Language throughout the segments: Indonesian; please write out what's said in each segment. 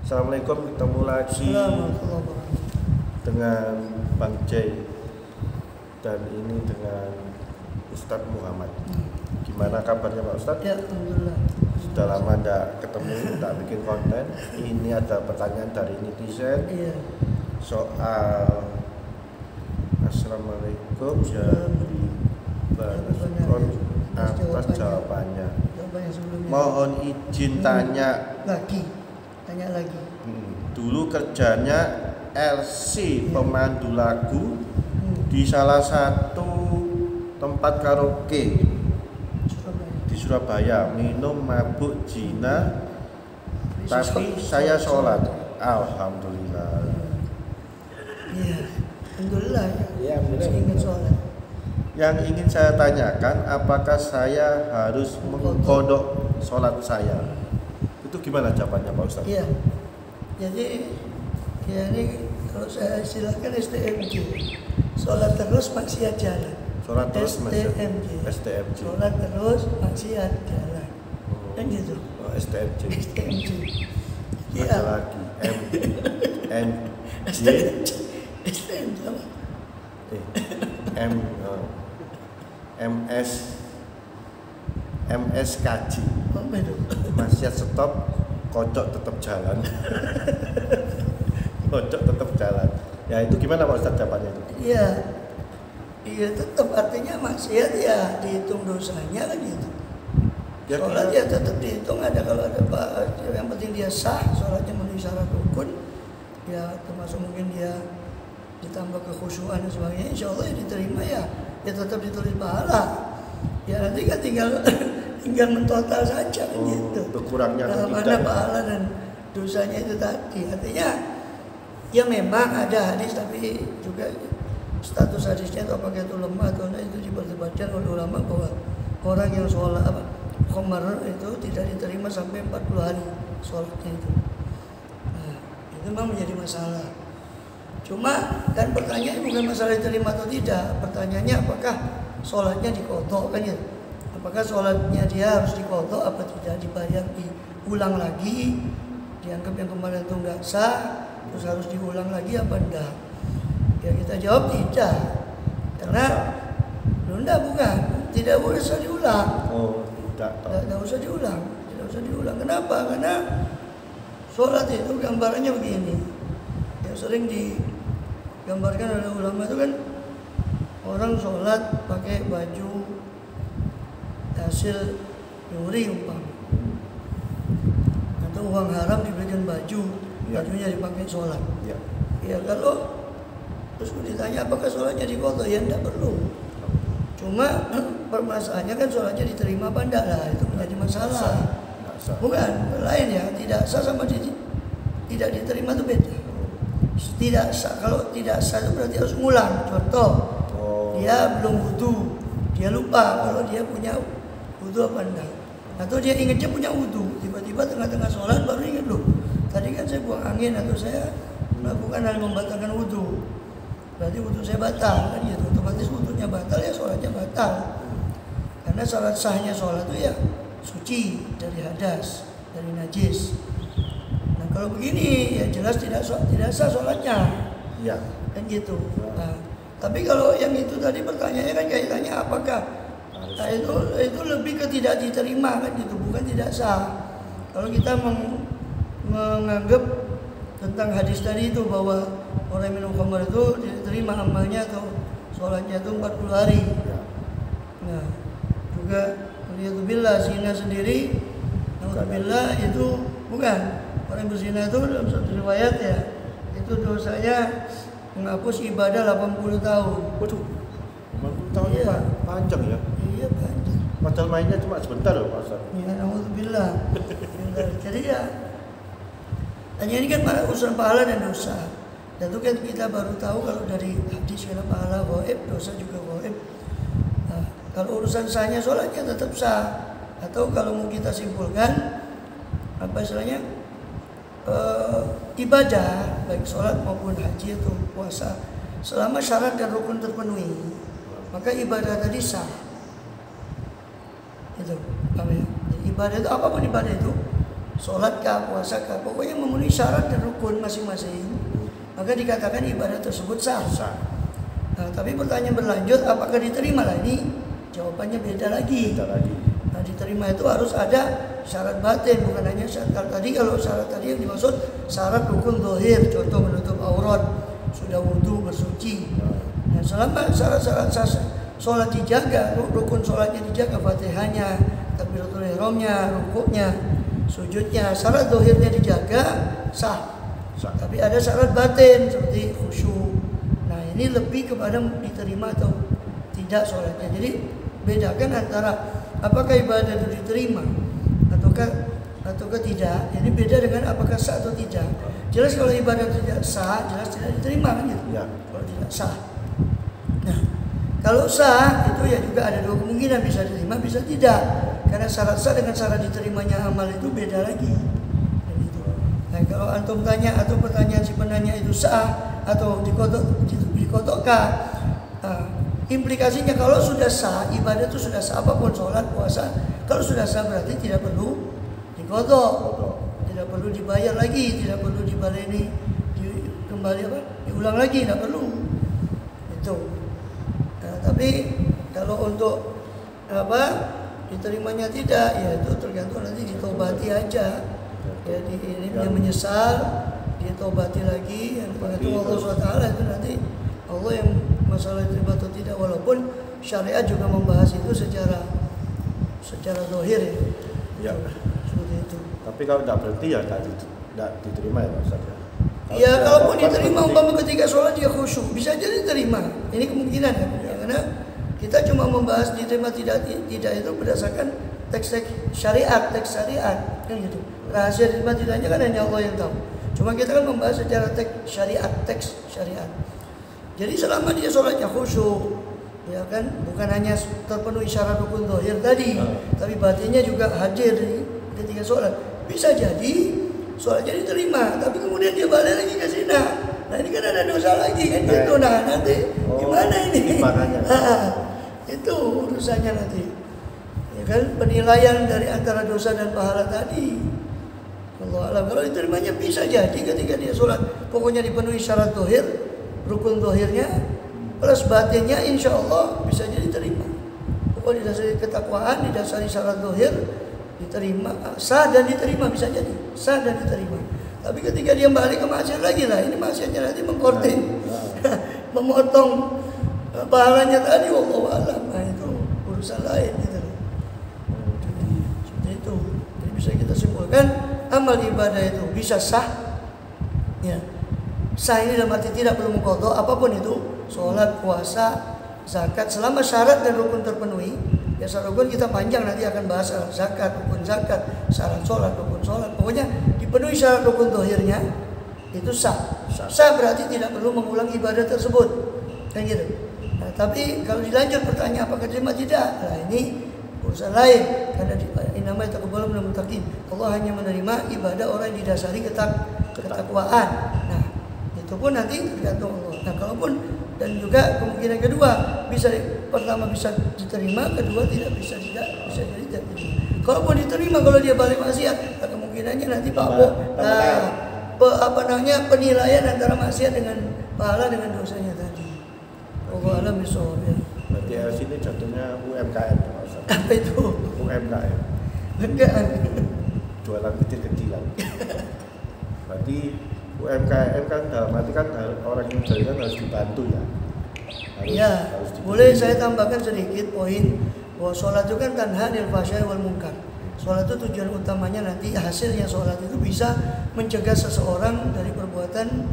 Assalamualaikum, ketemu lagi dengan Bang Jay dan ini dengan Ustadz Muhammad. Gimana kabarnya Pak Ustadz? Ya, alhamdulillah. Sudah lama tidak ketemu, tak bikin konten. Ini ada pertanyaan dari netizen soal Assalamualaikum ya, respon atas jawabannya. Mohon izin tanya lagi. Dulu kerjanya LC pemandu lagu di salah satu tempat karaoke di Surabaya, minum, mabuk, zina, tapi saya sholat. Alhamdulillah. Iya, alhamdulillah. Ya, Ingat sholat. Yang ingin saya tanyakan, apakah saya harus mengkodok sholat saya? Itu gimana jawabannya Pak Ustadz? Iya, jadi ya ini kalau saya istilahkan STMJ, sholat terus maksiat jalan. Sholat terus STMJ. Sholat terus maksiat jalan. Kan gitu. Oh, STMJ. Iya. Ada lagi STMJ apa? MSKJ. Apa itu? Maksiat stop, kocok tetap jalan. Kocok tetap jalan. Ya itu gimana Pak Ustadz jawabannya itu? Iya tetap, artinya maksiat ya dihitung dosanya kan gitu. Ya, sholat ya tetap dihitung, ada kalau ada yang penting dia sah, sholatnya memenuhi syarat rukun, ya termasuk mungkin dia ditambah kekhusyuan dan sebagainya, insya Allah ya diterima ya tetap ditulis pahala. Ya nanti kan tinggal mentotal saja kan gitu. Berkurangnya atau mana tidak? pahala dan dosanya itu tadi. Artinya ya memang ada hadis, tapi juga status hadisnya itu apakah itu lemah atau enggak itu diperdebatkan oleh ulama, bahwa orang yang sholat khamar itu tidak diterima sampai 40 hari sholatnya itu. Nah, itu memang menjadi masalah. Cuma kan pertanyaannya bukan masalah diterima atau tidak, pertanyaannya apakah sholatnya dikodok kan ya? Apakah sholatnya dia harus dikodok apa tidak, dibayar, diulang lagi, dianggap yang kemarin itu nggak sah, terus harus diulang lagi apa enggak? Ya kita jawab tidak, karena bukan, tidak usah diulang. Tidak usah diulang. Kenapa? Karena sholat itu gambarannya begini, yang sering digambarkan oleh ulama itu kan orang sholat pakai baju hasil nyuri umpama, atau uang haram diberikan bajunya dipakai sholat. Ya kalau terus ditanya apakah sholatnya dikodok, ya tidak perlu. Cuma permasalahannya kan sholatnya diterima apa enggak, lah itu menjadi masalah. Bukan lain ya, tidak sah sama tidak diterima itu beda. Tidak sah, kalau tidak sah itu berarti harus ngulang. Contoh, dia belum wudu, dia lupa kalau dia punya wudu apa enggak, atau dia ingatnya punya wudu, tiba-tiba tengah-tengah sholat baru ingat, loh tadi kan saya buang angin atau saya melakukan hal membatalkan wudu, berarti wudu saya batal kan gitu. Otomatis wudunya batal, ya sholatnya batal. Karena syarat sahnya sholat itu ya suci dari hadas, dari najis. Nah kalau begini ya jelas tidak sah sholatnya. Kan gitu. Nah, tapi kalau yang itu tadi pertanyaannya kan kaitannya apakah itu lebih ke tidak diterima kan gitu, bukan tidak sah. Kalau kita menganggap tentang hadis tadi itu bahwa orang minum khamar itu diterima amalnya atau sholatnya itu 40 hari. Nah, juga waliyadzubillah, zina sendiri, naudzubillah, itu bukan. Orang yang berzina itu dalam satu riwayat ya, itu dosanya menghapus ibadah 80 tahun. Waduh, 80 tahun ya. Panjang ya? Iya panjang. Padahal mainnya cuma sebentar loh Pak Ustadz. Ya, naudzubillah. Jadi ya, hanya ini kan urusan pahala dan dosa. Dan itu kan kita baru tahu kalau dari hadis karena pahala gaib, dosa juga gaib. Nah, kalau urusan sahnya sholatnya tetap sah. Atau kalau mau kita simpulkan, apa istilahnya, ibadah baik sholat maupun haji atau puasa, selama syarat dan rukun terpenuhi, maka ibadah tadi sah. Itu, paham ya? Jadi ibadah itu apapun ibadah itu, sholat kah, puasa kah, pokoknya memenuhi syarat dan rukun masing-masing, maka dikatakan ibadah tersebut sah. Nah, tapi pertanyaan berlanjut, apakah diterima? Lah ini jawabannya beda lagi. Nah, diterima itu harus ada syarat batin, bukan hanya syarat tadi. Kalau syarat tadi yang dimaksud syarat rukun zahir, contoh menutup aurat, sudah wudu, bersuci. Nah, selama syarat-syarat sholat dijaga, rukun sholatnya dijaga, fatihahnya, takbiratul ihramnya, rukuknya, sujudnya, syarat zahirnya dijaga, sah. Tapi ada syarat batin seperti khusyuk. Nah, ini lebih kepada diterima atau tidak sholatnya. Jadi bedakan antara apakah ibadah itu diterima ataukah tidak. Ini beda dengan apakah sah atau tidak. Jelas kalau ibadah tidak sah, jelas tidak diterima kan gitu. Ya. Kalau tidak sah. Nah, kalau sah itu ya juga ada dua kemungkinan, bisa diterima, bisa tidak. Karena syarat sah dengan syarat diterimanya amal itu beda lagi. Nah, kalau antum tanya atau pertanyaan si penanya itu sah atau dikotokkah, implikasinya kalau sudah sah, ibadah itu sudah sah, apapun sholat, puasa, kalau sudah sah berarti tidak perlu dikodok, tidak perlu dibayar lagi, tidak perlu dibaleni, diulang lagi, tidak perlu. Itu. Nah, tapi kalau untuk diterimanya tidak, ya itu tergantung nanti ditobati aja. Ya, ini dia menyesal, dia tobati lagi, yang mengatakan Allah SWT itu nanti Allah yang masalah terima atau tidak, walaupun syariat juga membahas itu secara zahir ya. Seperti itu. Tapi kalau tidak berhenti ya tidak diterima ya Pak Ustaz ya. Ya kalaupun diterima umpama ketika sholat dia khusyuk, bisa jadi diterima. Ini kemungkinan ya. Karena kita cuma membahas diterima tidak itu berdasarkan teks syariat kan gitu. Rahasia diterima tidaknya kan hanya Allah yang tahu. Cuma kita kan membahas secara teks syariat. Jadi selama dia sholatnya khusyuk, ya kan, bukan hanya terpenuhi syarat rukun zahir tadi, tapi batinnya juga hadir ketika sholat. Bisa jadi sholatnya diterima, tapi kemudian dia balik lagi ke zina. Nah ini kan ada dosa lagi kan gitu. Nah nanti gimana ini? Itu urusannya nanti. Ya kan, penilaian dari antara dosa dan pahala tadi. Allah alam, kalau diterimanya bisa jadi ketika dia sholat pokoknya dipenuhi syarat zahir, rukun zahirnya plus batinnya, insya Allah bisa jadi diterima. Pokoknya didasari ketakwaan, didasari syarat zahir, diterima, sah dan diterima, bisa jadi sah dan diterima. Tapi ketika dia balik ke maksiat lagi lah, ini maksiatnya nanti mengkorting, memotong pahalanya tadi, Allah alam. Nah itu urusan lain gitu. Seperti itu. Jadi bisa kita simpulkan amal ibadah itu bisa sah, ya. Sah ini dalam arti tidak perlu mengqadha apapun itu, sholat, puasa, zakat, selama syarat dan rukun terpenuhi. Ya syarat rukun kita panjang nanti akan bahas syarat zakat, rukun zakat, syarat sholat, rukun sholat. Pokoknya dipenuhi syarat rukun zahirnya itu sah. Sah berarti tidak perlu mengulang ibadah tersebut, kan gitu. Nah, tapi kalau dilanjut pertanyaan apakah terima tidak, nah ini urusan lain. Karena namanya taqabbal minal muttaqin. Allah hanya menerima ibadah orang yang didasari ketakwaan. Nah, itu pun nanti tergantung Allah. Nah, kalaupun dan juga kemungkinan kedua bisa pertama bisa diterima, kedua tidak bisa tidak jadi tidak diterima. Kalaupun diterima kalau dia balik maksiat, nah kemungkinannya nanti penilaian antara maksiat dengan pahala dengan dosanya tadi. Allah alam bisawab ya. Berarti sini jatuhnya UMKM Pak Ustaz. Apa itu? UMKM. Enggak. Jualan kecil-kecilan. Berarti UMKM kan dalam arti kan orang yang jalan harus dibantu ya. Harus boleh saya tambahkan sedikit poin bahwa sholat itu kan tanha 'anil fahsya'i wal munkar. Sholat itu tujuan utamanya nanti hasilnya sholat itu bisa mencegah seseorang dari perbuatan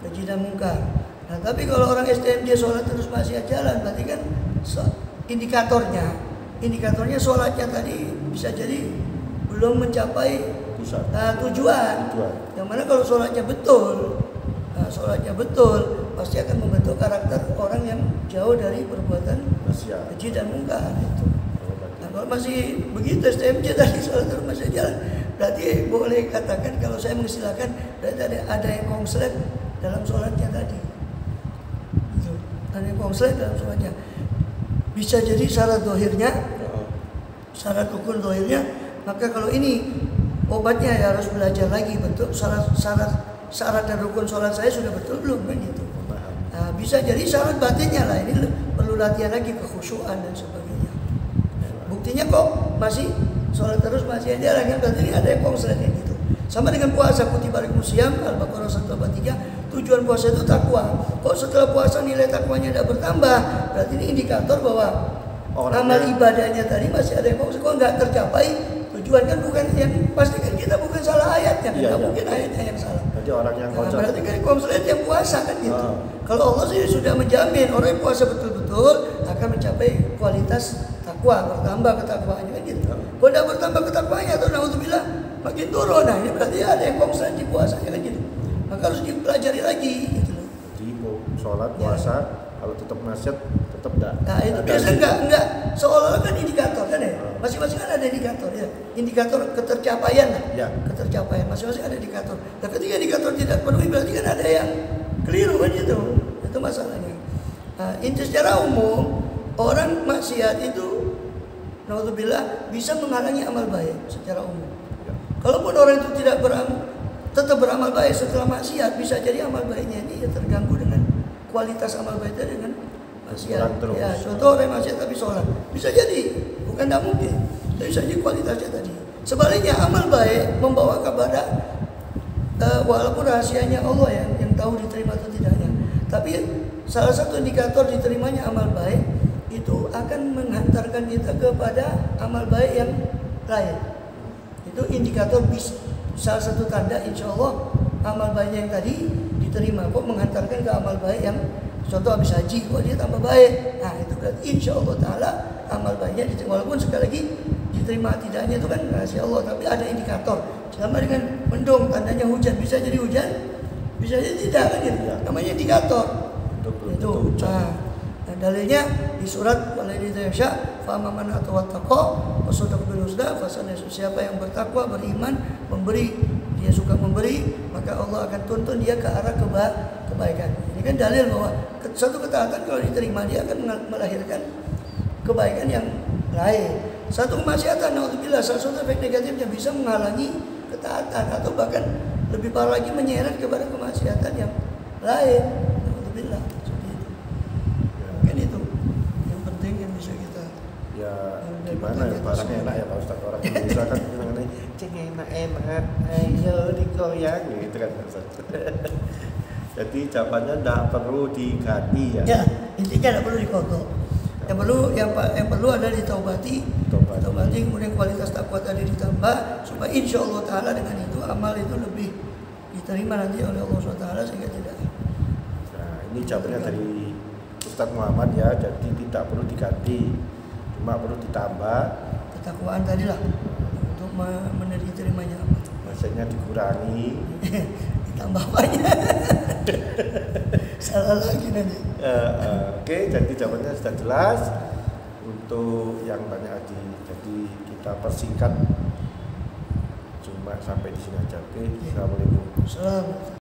keji dan munkar. Nah, tapi kalau orang STM dia sholat terus masih jalan, berarti kan indikatornya sholatnya tadi bisa jadi belum mencapai tujuan. Yang mana kalau sholatnya betul, pasti akan membentuk karakter orang yang jauh dari perbuatan keji dan munkar itu. Nah, kalau masih begitu STMJ tadi sholat terus masih jalan, berarti boleh katakan kalau saya mengistilahkan berarti ada yang konslet dalam sholatnya tadi. Ada yang konslet dalam sholatnya. Bisa jadi syarat zahirnya, syarat rukun zahirnya, maka kalau ini obatnya ya harus belajar lagi betul syarat dan rukun sholat saya sudah betul belum kan gitu. Nah, bisa jadi syarat batinnya lah ini perlu latihan lagi, kekhusyuan dan sebagainya. Buktinya kok masih sholat terus masih aja kan, berarti ini ada yang konslet gitu. Sama dengan puasa, kutiba alaikumusiyam Al-Baqarah 183, tujuan puasa itu takwa. Kok setelah puasa nilai takwanya tidak bertambah, berarti ini indikator bahwa amal ibadahnya tadi masih ada yang kok nggak tercapai tujuan. Kan bukan yang pasti kan kita bukan salah ayatnya, nggak mungkin ayatnya yang salah. Jadi orang yang berarti kan konslet yang puasa kan gitu. Kalau Allah sih sudah menjamin orang yang puasa betul-betul akan mencapai kualitas takwa, bertambah ketakwaannya kan gitu. Kalau tidak bertambah ketakwaannya atau naudzubillah makin turun, nah ini berarti ada yang konslet di puasanya kan gitu. Maka harus dipelajari lagi gitu loh. Jadi sholat puasa kalau tetap maksiat tetap enggak. Nah itu biasa enggak seolah-olah kan indikator kan ya. Masing-masing kan ada indikator ya. Indikator ketercapaian lah. Ya. Ketercapaian masing-masing ada indikator. Nah ketika indikator tidak penuhi berarti kan ada yang keliru kan gitu. Itu masalahnya. Nah, inti secara umum orang maksiat itu naudzubillah bisa menghalangi amal baik secara umum. Ya. Kalaupun orang itu tetap beramal baik setelah maksiat, bisa jadi amal baiknya ini ya terganggu dengan kualitas amal baiknya dengan maksiat. Ya, contoh orang maksiat tapi sholat, bisa jadi, bukan tidak mungkin, tapi bisa jadi kualitasnya tadi. Sebaliknya amal baik membawa kepada walaupun rahasianya Allah yang tahu diterima atau tidaknya, tapi salah satu indikator diterimanya amal baik itu akan menghantarkan kita kepada amal baik yang lain. Itu indikator salah satu tanda insya Allah amal baiknya yang tadi diterima, kok menghantarkan ke amal baik yang contoh habis haji, kok dia tambah baik. Nah itu berarti insya Allah Ta'ala amal baiknya diterima, walaupun sekali lagi diterima tidaknya itu kan rahasia Allah, tapi ada indikator. Sama dengan mendung, tandanya hujan, bisa jadi hujan, bisa jadi tidak kan gitu. Namanya indikator. Itu. Nah, dalilnya di surat Al-Insya, fa'amman atawattaqa wa sadaqa bil husna fasanyasu, siapa yang bertakwa, beriman, memberi, dia suka memberi, maka Allah akan tuntun dia ke arah kebaikan. Ini kan dalil bahwa satu ketaatan kalau diterima dia akan melahirkan kebaikan yang lain. Satu kemaksiatan, naudzubillah, salah satu efek negatifnya bisa menghalangi ketaatan atau bahkan lebih parah lagi menyeret kepada kemaksiatan yang lain. Naudzubillah. Seperti itu. Mungkin itu yang penting yang bisa kita. Ya gimana ya, barangnya enak ya Pak Ustadz, orang Indonesia kan mengenai ceng enak, ayo digoyang gitu kan Ustaz. Jadi jawabannya tidak perlu diganti ya. Ya, intinya tidak perlu dikodok. Yang perlu adalah ditaubati, kemudian kualitas takwa tadi ditambah supaya insya Allah Ta'ala dengan itu amal itu lebih diterima nanti oleh Allah SWT sehingga tidak. Nah ini jawabannya dari Ustadz Muhammad ya, jadi tidak perlu diganti, cuma perlu ditambah ketakwaan tadi lah untuk diterimanya amal. Maksudnya dikurangi, ditambah banyak. Salah lagi nanti. Oke, jadi jawabannya sudah jelas. Untuk yang banyak jadi kita persingkat cuma sampai di sini aja. Oke, assalamualaikum. Salam.